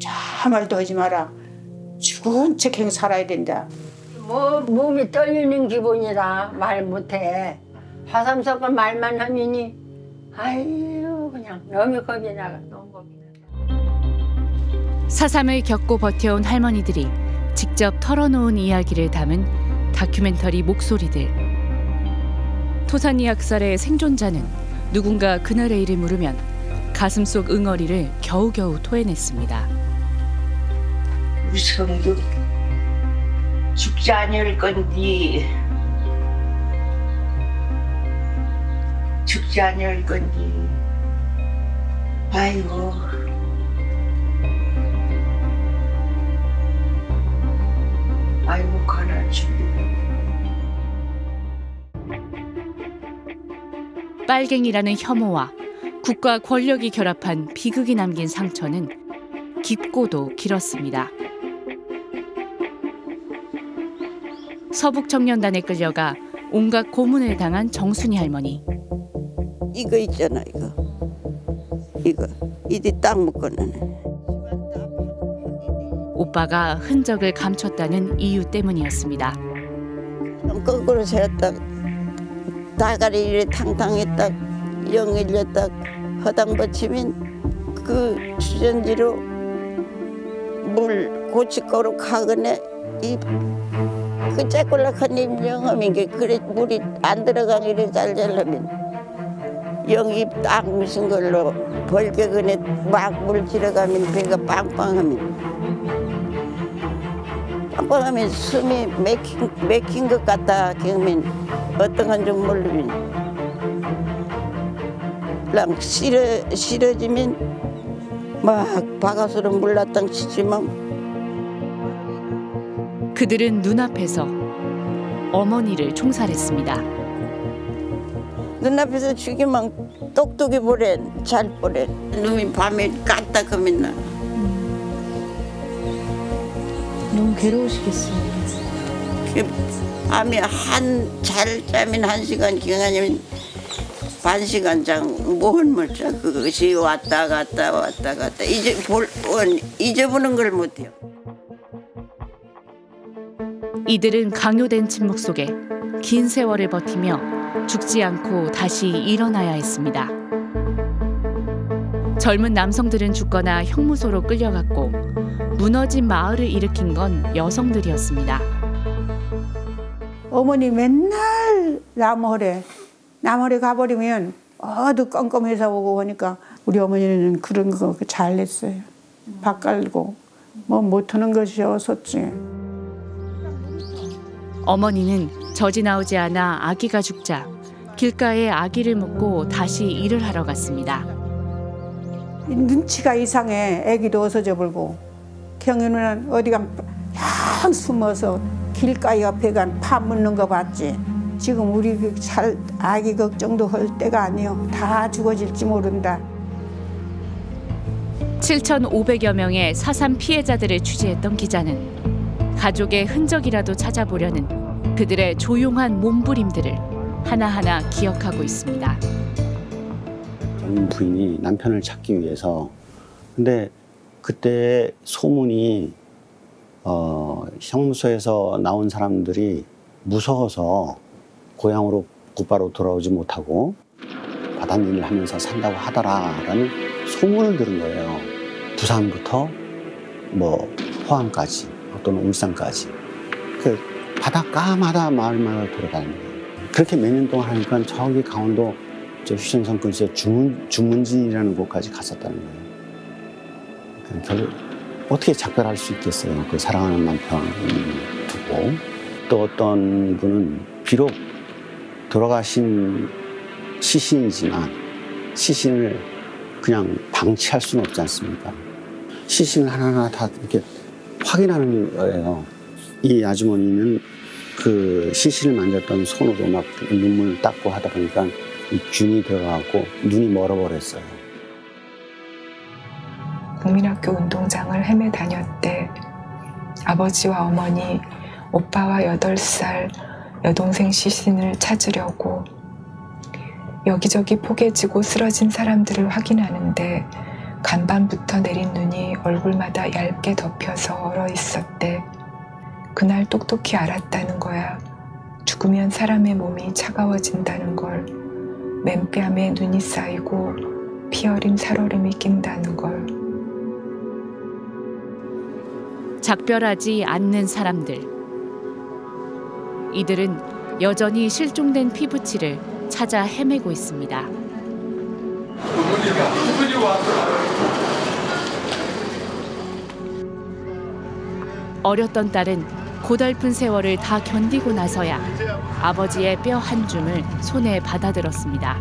저 말도 하지 마라. 죽은 척 행 살아야 된다. 뭐 몸이 떨리는 기분이라 말 못해. 화삼석은 말만 하면이 아유 그냥 너무 겁이 나가. 너무 겁이 나가. 4.3을 겪고 버텨온 할머니들이 직접 털어놓은 이야기를 담은 다큐멘터리 목소리들. 토사니 학살의 생존자는 누군가 그날의 일을 물으면 가슴 속 응어리를 겨우겨우 토해냈습니다. 우리 성도 죽지 않을 건디 죽지 않을 건디 아이고 아이고 가라 죽이. 빨갱이라는 혐오와 국가 권력이 결합한 비극이 남긴 상처는 깊고도 길었습니다. 서북청년단에 끌려가 온갖 고문을 당한 정순이 할머니. 이거 있잖아 이거 이리 딱 묶어놔. 오빠가 흔적을 감췄다는 이유 때문이었습니다. 거꾸로 세웠다 다가리 이래 탕탕했다 영일렸다 허당 받치면 그 주전지로 물 고춧가루 가거네 그 째꼴락한 임영험인 게 그래 물이 안 들어가기를 잘 잘라면 영이 딱 무슨 걸로 벌격은에 막 물 들어가면 배가 빵빵하면 숨이 맥힌 것 같다 그러면 어떤 건 좀 모르면 랑 싫어지면 막 바가수로 물라땅 치지만 그들은 눈앞에서 어머니를 총살했습니다. 눈앞에서 죽이면 똑똑히 보래 잘 보래 놈이 밤에 까딱하면 나 너무 괴로우시겠어요. 밤에 잘 자면 1시간 기간이면 반 시간 뭘 자 그것이 왔다 갔다 잊어보는 걸 못해요. 이들은 강요된 침묵 속에 긴 세월을 버티며 죽지 않고 다시 일어나야 했습니다. 젊은 남성들은 죽거나 형무소로 끌려갔고 무너진 마을을 일으킨 건 여성들이었습니다. 어머니 맨날 나무래 가버리면 어두 껌껌해서 오고 하니까 우리 어머니는 그런 거 잘 냈어요. 밥 깔고 뭐 못하는 것이 없었지. 어머니는 젖이 나오지 않아 아기가 죽자 길가에 아기를 묻고 다시 일을 하러 갔습니다. 눈치가 이상해. 아기도 없어져 버리고 경유는 어디가 양 숨어서 길가 옆에 간 파 묻는 거 봤지. 지금 우리 아기 걱정도 할 때가 아니요. 다 죽어질지 모른다. 7,500여 명의 4.3 피해자들을 취재했던 기자는 가족의 흔적이라도 찾아보려는 그들의 조용한 몸부림들을 하나하나 기억하고 있습니다. 전 부인이 남편을 찾기 위해서 근데 그때 소문이 형무소에서 나온 사람들이 무서워서 고향으로 곧바로 돌아오지 못하고 바닷일을 하면서 산다고 하더라라는 소문을 들은 거예요. 부산부터 뭐 포항까지 또는 울산까지 그 바닷가마다 마을마다 돌아다니는 거예요. 그렇게 몇 년 동안 하니까 저기 강원도 저 휴전선 근처 주문진이라는 곳까지 갔었다는 거예요. 결국 어떻게 작별할 수 있겠어요. 그 사랑하는 남편 두고 또 어떤 분은 비록 돌아가신 시신이지만 시신을 그냥 방치할 수는 없지 않습니까? 시신을 하나하나 다 이렇게 확인하는 거예요. 이 아주머니는 그 시신을 만졌던 손으로 막 눈물을 닦고 하다 보니까 이 균이 들어가고 눈이 멀어버렸어요. 국민학교 운동장을 헤매 다녔대. 아버지와 어머니, 오빠와 8살 여동생 시신을 여기저기 포개지고 쓰러진 사람들을 확인하는데 반반부터 내린 눈이 얼굴마다 얇게 덮여서 얼어 있었대. 그날 똑똑히 알았다는 거야. 죽으면 사람의 몸이 차가워진다는 걸. 맨뺨에 눈이 쌓이고 피어림 살얼음이 낀다는 걸. 작별하지 않는 사람들. 이들은 여전히 실종된 피부치를 찾아 헤매고 있습니다. 어렸던 딸은 고달픈 세월을 다 견디고 나서야 아버지의 뼈 한 줌을 손에 받아들었습니다.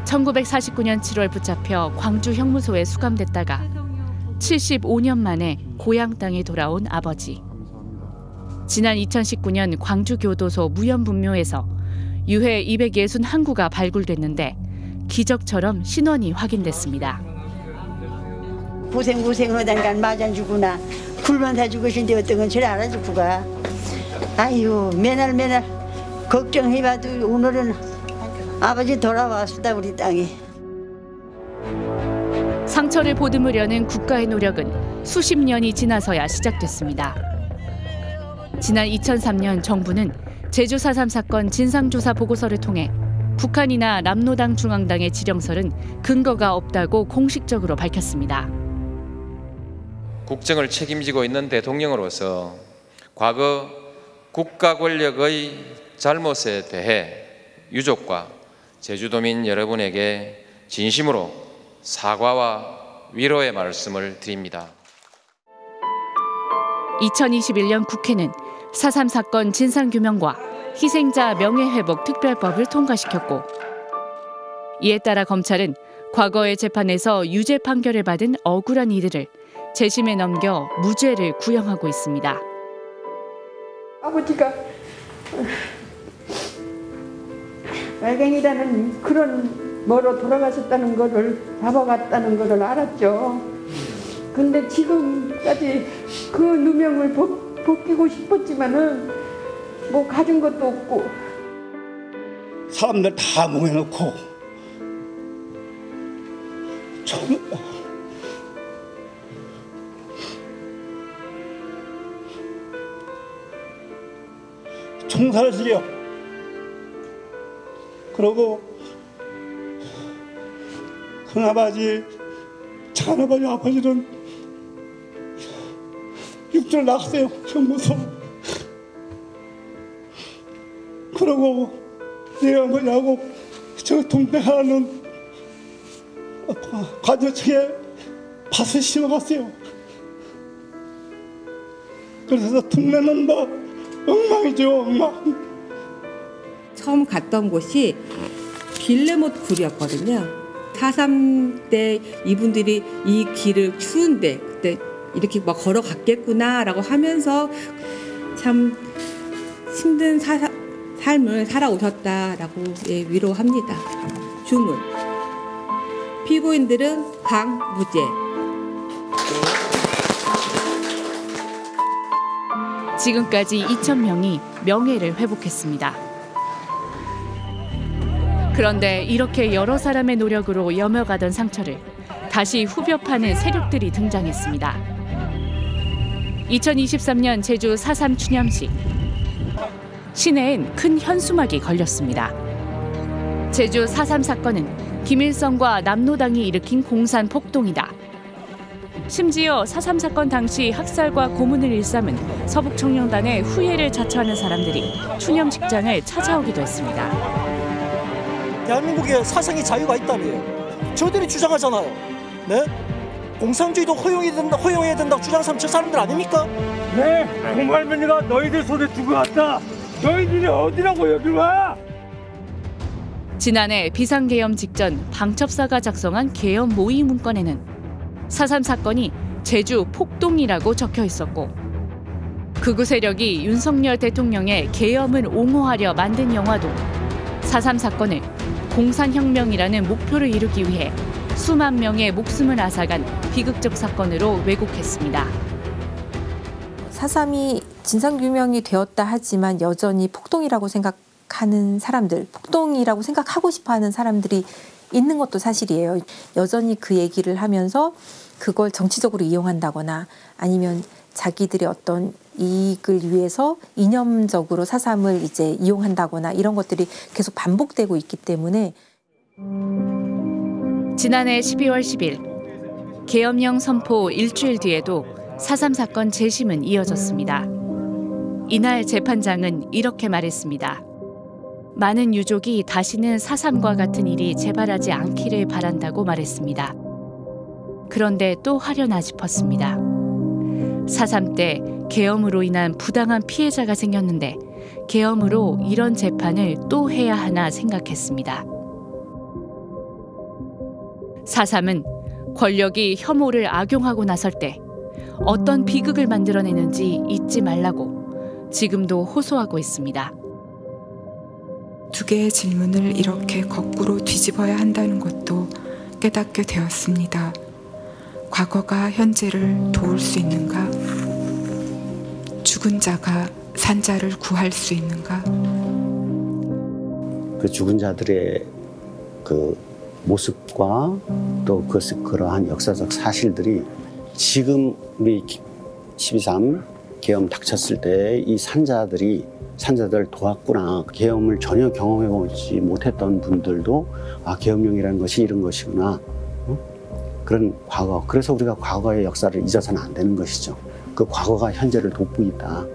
1949년 7월 붙잡혀 광주 형무소에 수감됐다가 75년 만에 고향 땅에 돌아온 아버지. 지난 2019년 광주교도소 무연분묘에서 유해 261구가 발굴됐는데 기적처럼 신원이 확인됐습니다. 고생하다니까 맞아 주구나. 굴만 죽으신데 어떤 건 잘 알아주구가. 아유 맨날 걱정해봐도 오늘은 아버지 돌아왔다 우리 땅에. 상처를 보듬으려는 국가의 노력은 수십 년이 지나서야 시작됐습니다. 지난 2003년 정부는 제주 4.3 사건 진상조사 보고서를 통해 북한이나 남로당 중앙당의 지령설은 근거가 없다고 공식적으로 밝혔습니다. 국정을 책임지고 있는 대통령으로서 과거 국가 권력의 잘못에 대해 유족과 제주도민 여러분에게 진심으로 사과와 위로의 말씀을 드립니다. 2021년 국회는 4.3 사건 진상규명과 희생자 명예회복 특별법을 통과시켰고, 이에 따라 검찰은 과거의 재판에서 유죄 판결을 받은 억울한 이들을 재심에 넘겨 무죄를 구형하고 있습니다. 아버지가 말갱이라는 그런 뭐로 돌아가셨다는 거를 잡아갔다는 거를 알았죠. 근데 지금까지 그 누명을 벗기고 싶었지만은 뭐 가진 것도 없고. 사람들 다 모여놓고 총살을 지려. 그러고 큰아버지, 작은아버지, 아버지는 육지를 나갔어요. 형무소. 그러고 내가 뭐냐고 저 동네 하나는 관저층에 밭을 심어갔어요. 그래서 동네는 뭐 엉망이죠, 엉망. 처음 갔던 곳이 빌레못 굴이었거든요. 4.3 때 이분들이 이 길을 추운데 그때 이렇게 막 걸어갔겠구나라고 하면서 참 힘든 삶을 살아오셨다라고 위로합니다. 주문. 피고인들은 강무죄. 지금까지 2,000명이 명예를 회복했습니다. 그런데 이렇게 여러 사람의 노력으로 여며가던 상처를 다시 후벼 파는 세력들이 등장했습니다. 2023년 제주 4.3 추념식. 시내엔 큰 현수막이 걸렸습니다. 제주 4.3 사건은 김일성과 남로당이 일으킨 공산 폭동이다. 심지어 4.3 사건 당시 학살과 고문을 일삼은 서북청년단의 후예를 자처하는 사람들이 추념식장을 찾아오기도 했습니다. 대한민국에 사상의 자유가 있다며요. 저들이 주장하잖아요. 네? 공산주의도 허용해야 된다고 주장 삼는 저 사람들 아닙니까? 네, 공갈매니가 너희들 손에 두고 왔다. 너희들이 어디라고 여길 와? 지난해 비상계엄 직전 방첩사가 작성한 계엄 모의 문건에는 4.3 사건이 제주 폭동이라고 적혀 있었고, 극우 세력이 윤석열 대통령의 계엄을 옹호하려 만든 영화도 4.3 사건을 공산혁명이라는 목표를 이루기 위해 수만 명의 목숨을 앗아간 비극적 사건으로 왜곡했습니다. 4.3이 진상규명이 되었다 하지만 여전히 폭동이라고 생각하는 사람들, 폭동이라고 생각하고 싶어하는 사람들이 있는 것도 사실이에요. 여전히 그 얘기를 하면서 그걸 정치적으로 이용한다거나 아니면 자기들의 어떤 이익을 위해서 이념적으로 4.3을 이제 이용한다거나 이런 것들이 계속 반복되고 있기 때문에 지난해 12월 10일 계엄령 선포 일주일 뒤에도 4.3 사건 재심은 이어졌습니다. 이날 재판장은 이렇게 말했습니다. 많은 유족이 다시는 4.3과 같은 일이 재발하지 않기를 바란다고 말했습니다. 그런데 또 하려나 싶었습니다. 4.3 때 계엄으로 인한 부당한 피해자가 생겼는데 계엄으로 이런 재판을 또 해야 하나 생각했습니다. 4.3은 권력이 혐오를 악용하고 나설 때 어떤 비극을 만들어내는지 잊지 말라고 지금도 호소하고 있습니다. 두 개의 질문을 이렇게 거꾸로 뒤집어야 한다는 것도 깨닫게 되었습니다. 과거가 현재를 도울 수 있는가? 죽은 자가 산 자를 구할 수 있는가? 그 죽은 자들의 그 모습과 또 그러한 역사적 사실들이 지금 우리 12.3 계엄 닥쳤을 때 이 산자들을 도왔구나. 계엄을 전혀 경험해보지 못했던 분들도 아, 계엄령이라는 것이 이런 것이구나. 그런 과거. 그래서 우리가 과거의 역사를 잊어서는 안 되는 것이죠. 그 과거가 현재를 돋보인다.